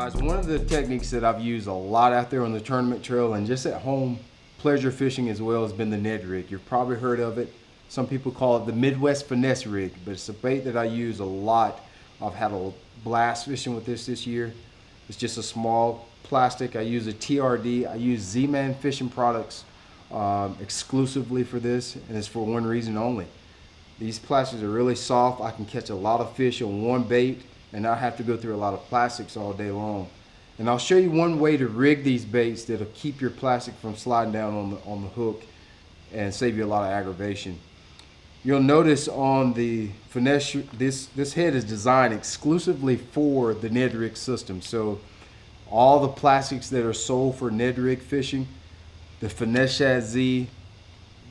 Guys, one of the techniques that I've used a lot out there on the tournament trail and just at home pleasure fishing as well has been the Ned rig. You've probably heard of it. Some people call it the Midwest finesse rig, but it's a bait that I use a lot. I've had a blast fishing with this year. It's just a small plastic. I use a TRD. I use Zman Fishing Products exclusively for this, and it's for one reason only. These plastics are really soft. I can catch a lot of fish on one bait and not have to go through a lot of plastics all day long. And I'll show you one way to rig these baits that'll keep your plastic from sliding down on the hook and save you a lot of aggravation. You'll notice on the finesse, this head is designed exclusively for the Ned rig system. So all the plastics that are sold for Ned rig fishing, the finesse shad Z,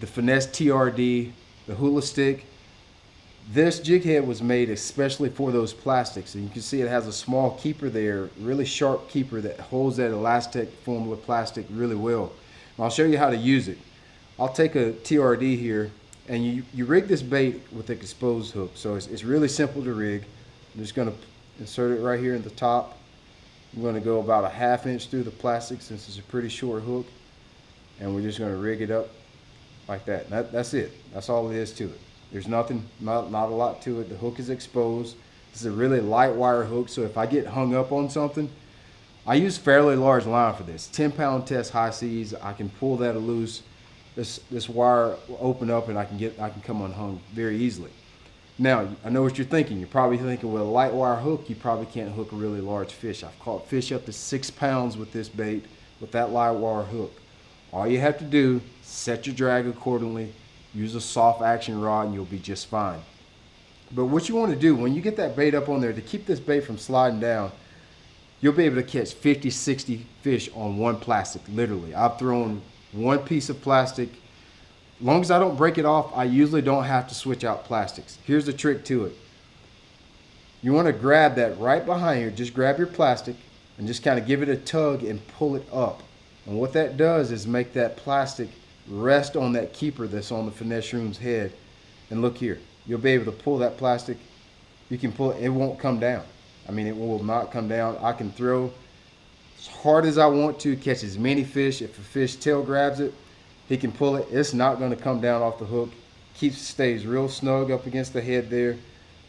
the finesse TRD, the hula stick, this jig head was made especially for those plastics. And you can see it has a small keeper there, really sharp keeper that holds that Elazltech formula plastic really well. And I'll show you how to use it. I'll take a TRD here, and you rig this bait with an exposed hook. So it's really simple to rig. I'm just going to insert it right here in the top. I'm going to go about a ½ inch through the plastic since it's a pretty short hook. And we're just going to rig it up like that. That's it. That's all it is to it. There's nothing, not a lot to it. The hook is exposed. This is a really light wire hook, so if I get hung up on something, I use fairly large line for this. 10-pound test high seas. I can pull that loose. This wire will open up and I can come unhung very easily. Now, I know what you're thinking. You're probably thinking with a light wire hook, you probably can't hook a really large fish. I've caught fish up to 6 pounds with this bait with that light wire hook. All you have to do, set your drag accordingly, use a soft action rod, and you'll be just fine. But what you want to do when you get that bait up on there, to keep this bait from sliding down, you'll be able to catch 50, 60 fish on one plastic, literally. I've thrown one piece of plastic. As long as I don't break it off, I usually don't have to switch out plastics. Here's the trick to it. You want to grab that right behind here. Just grab your plastic and just kind of give it a tug and pull it up. And what that does is make that plastic rest on that keeper that's on the finesse shroom's head. And look here, you'll be able to pull that plastic. You can pull it, it won't come down. I mean, it will not come down. I can throw as hard as I want to, catch as many fish. If a fish tail grabs it, he can pull it. It's not going to come down off the hook. Stays real snug up against the head there,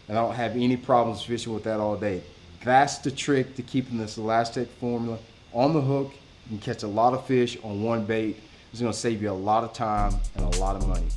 and I don't have any problems fishing with that all day. That's the trick to keeping this Elazltech formula on the hook. You can catch a lot of fish on one bait. It's going to save you a lot of time and a lot of money.